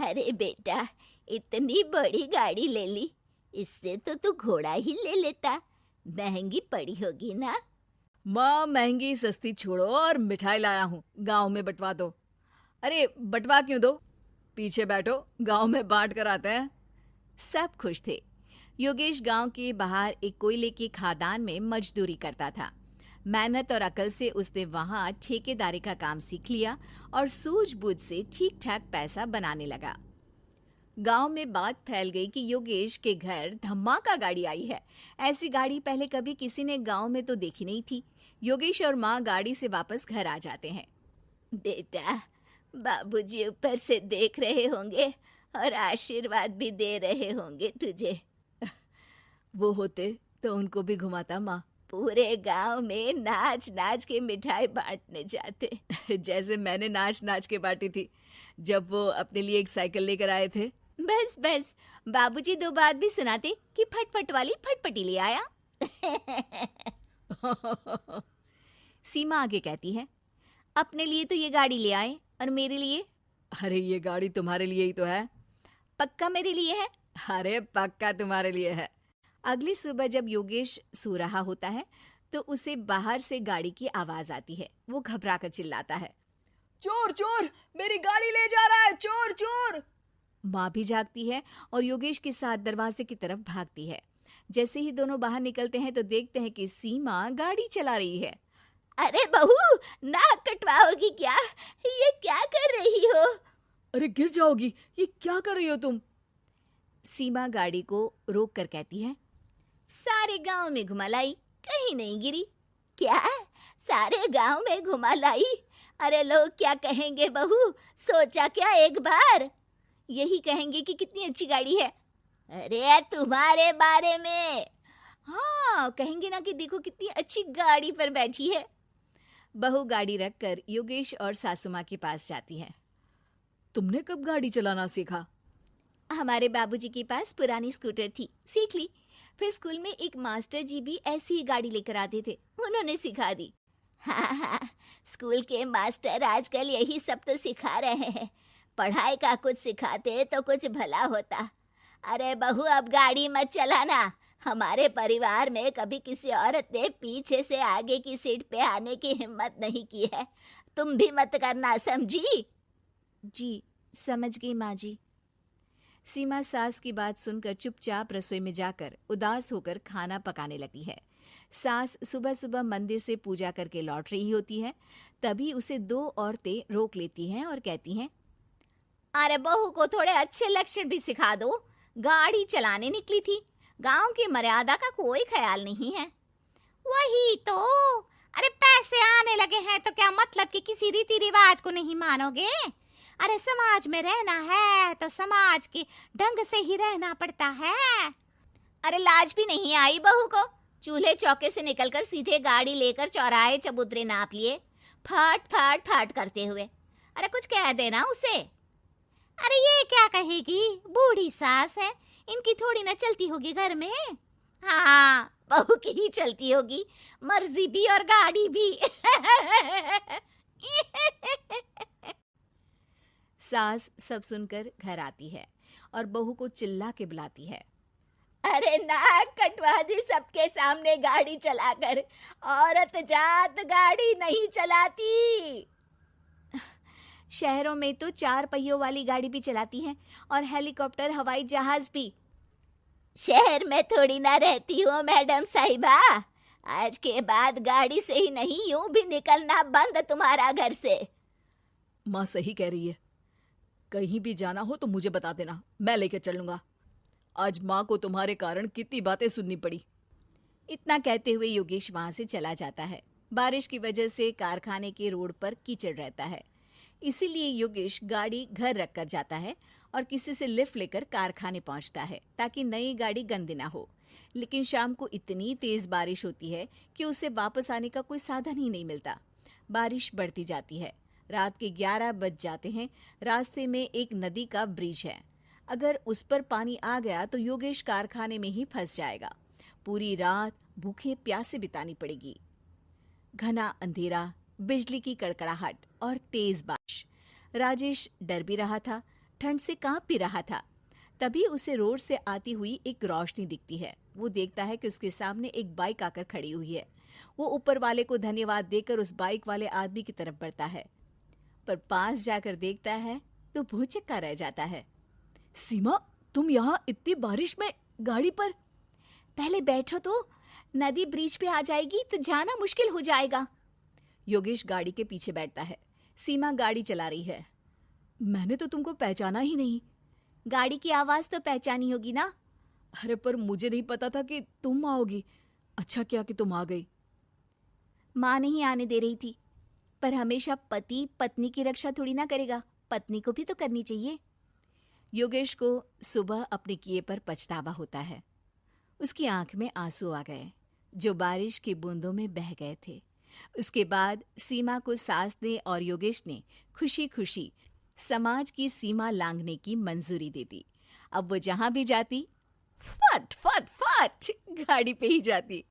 अरे बेटा, इतनी बड़ी गाड़ी ले ली, इससे तो तू घोड़ा ही ले लेता। महंगी पड़ी होगी ना? माँ, महंगी सस्ती छोड़ो और मिठाई लाया हूँ, गांव में बंटवा दो। अरे बंटवा क्यों दो, पीछे बैठो, गांव में बांट कर आते हैं। सब खुश थे। योगेश गांव के बाहर एक कोयले की खदान में मजदूरी करता था। मेहनत और अकल से उसने वहां ठेकेदारी का काम सीख लिया और सूझबूझ से ठीक ठाक पैसा बनाने लगा। गांव में बात फैल गई कि योगेश के घर धमाका गाड़ी आई है। ऐसी गाड़ी पहले कभी किसी ने गांव में तो देखी नहीं थी। योगेश और माँ गाड़ी से वापस घर आ जाते हैं। बेटा, बाबूजी ऊपर से देख रहे होंगे और आशीर्वाद भी दे रहे होंगे तुझे। वो होते तो उनको भी घुमाता माँ। पूरे गांव में नाच नाच के मिठाई बांटने जाते। जैसे मैंने नाच नाच के बांटी थी जब वो अपने लिए एक साइकिल लेकर आए थे। बस बस, बाबूजी दो बात भी सुनाते कि फटफट वाली फटफटी ले आया। सीमा आगे कहती है, अपने लिए तो ये गाड़ी ले आए और मेरे लिए? अरे ये गाड़ी तुम्हारे लिए ही तो है। पक्का मेरे लिए है? अरे पक्का तुम्हारे लिए है। अगली सुबह जब योगेश सो रहा होता है तो उसे बाहर से गाड़ी की आवाज आती है। वो घबरा कर चिल्लाता है, चोर चोर, मेरी गाड़ी ले जा रहा है, चोर चोर। माँ भी जागती है और योगेश के साथ दरवाजे की तरफ भागती है। जैसे ही दोनों बाहर निकलते हैं तो देखते हैं कि सीमा गाड़ी चला रही है। अरे बहू, नाक कटवाओगी क्या? ये क्या कर रही हो? अरे गिर जाओगी, ये क्या कर रही हो तुम? सीमा गाड़ी को रोक कर कहती है, सारे गांव में घुमा लाई, कहीं नहीं गिरी। क्या? सारे गांव में घुमा लाई? अरे लोग क्या कहेंगे बहू, सोचा क्या एक बार? यही कहेंगे कि कितनी अच्छी गाड़ी है। अरे तुम्हारे बारे में। हाँ, कहेंगे ना कि देखो कितनी अच्छी गाड़ी पर बैठी है। बहू गाड़ी रखकर योगेश और सासू माँ के पास जाती है। तुमने कब गाड़ी चलाना सीखा? हमारे बाबूजी के पास पुरानी स्कूटर थी, सीख ली। फिर स्कूल में एक मास्टर जी भी ऐसी ही गाड़ी लेकर आते थे, उन्होंने सिखा दी। हाँ हाँ, स्कूल के मास्टर आजकल यही सब तो सिखा रहे हैं। पढ़ाई का कुछ सिखाते तो कुछ भला होता। अरे बहू, अब गाड़ी मत चलाना। हमारे परिवार में कभी किसी औरत ने पीछे से आगे की सीट पे आने की हिम्मत नहीं की है। तुम भी मत करना, समझी? जी, समझ गई माँ जी। सीमा सास की बात सुनकर चुपचाप रसोई में जाकर उदास होकर खाना पकाने लगी है। सास सुबह सुबह मंदिर से पूजा करके लौट रही होती है। तभी उसे दो औरतें रोक लेती हैं और कहती हैं, अरे बहू को थोड़े अच्छे लक्षण भी सिखा दो। गाड़ी चलाने निकली थी, गांव की मर्यादा का कोई ख्याल नहीं है। वही तो, अरे पैसे आने लगे हैं तो क्या मतलब कि किसी रीति रिवाज को नहीं मानोगे? अरे समाज में रहना है तो समाज के ढंग से ही रहना पड़ता है। अरे लाज भी नहीं आई बहू को? चूल्हे चौके से निकलकर सीधे गाड़ी लेकर चौराहे चबूतरे नाप लिए, फट फट फट करते हुए। अरे कुछ कह देना उसे। अरे ये क्या कहेगी, बूढ़ी सास है, इनकी थोड़ी ना चलती होगी घर में। हाँ, बहू की ही चलती होगी, मर्जी भी और गाड़ी भी। सास सब सुनकर घर आती है और बहू को चिल्ला के बुलाती है, अरे नाक कटवा दी सबके सामने गाड़ी चलाकर। औरत जात गाड़ी नहीं चलाती। शहरों में तो 4 पहियों वाली गाड़ी भी चलाती हैं और हेलीकॉप्टर, हवाई जहाज भी। शहर में थोड़ी ना रहती हूँ मैडम साहिबा। आज के बाद गाड़ी से ही नहीं, यूं भी निकलना बंद तुम्हारा घर से। माँ सही कह रही है, कहीं भी जाना हो तो मुझे बता देना, मैं लेकर चलूंगा। आज माँ को तुम्हारे कारण कितनी बातें सुननी पड़ी। इतना कहते हुए योगेश वहां से चला जाता है। बारिश की वजह से कारखाने के रोड पर कीचड़ रहता है, इसीलिए योगेश गाड़ी घर रख कर जाता है और किसी से लिफ्ट लेकर कारखाने पहुंचता है ताकि नई गाड़ी गंदी ना हो। लेकिन शाम को इतनी तेज बारिश होती है कि उसे वापस आने का कोई साधन ही नहीं मिलता। बारिश बढ़ती जाती है, रात के 11 बज जाते हैं। रास्ते में एक नदी का ब्रिज है, अगर उस पर पानी आ गया तो योगेश कारखाने में ही फंस जाएगा। पूरी रात भूखे प्यासे बितानी पड़ेगी। घना अंधेरा, बिजली की कड़कड़ाहट और तेज बारिश। राजेश डर भी रहा था, ठंड से कांप भी रहा था। तभी उसे रोड से आती हुई एक रोशनी दिखती है। वो देखता है कि उसके सामने एक बाइक आकर खड़ी हुई है। वो ऊपर वाले को धन्यवाद देकर उस बाइक वाले आदमी की तरफ बढ़ता है, पर पास जाकर देखता है तो भौचक्का रह जाता है। सीमा, तुम यहाँ इतनी बारिश में गाड़ी पर? पहले बैठो तो, नदी ब्रिज पे आ जाएगी तो जाना मुश्किल हो जाएगा। योगेश गाड़ी के पीछे बैठता है। सीमा गाड़ी चला रही है। मैंने तो तुमको पहचाना ही नहीं। गाड़ी की आवाज तो पहचानी होगी ना। अरे पर मुझे नहीं पता था कि तुम आओगी। अच्छा किया कि तुम आ गई। माँ नहीं आने दे रही थी, पर हमेशा पति पत्नी की रक्षा थोड़ी ना करेगा, पत्नी को भी तो करनी चाहिए। योगेश को सुबह अपने किए पर पछतावा होता है। उसकी आंख में आंसू आ गए जो बारिश की बूंदों में बह गए थे। उसके बाद सीमा को सास ने और योगेश ने खुशी खुशी समाज की सीमा लांघने की मंजूरी दे दी। अब वो जहां भी जाती फट फट फट गाड़ी पे ही जाती।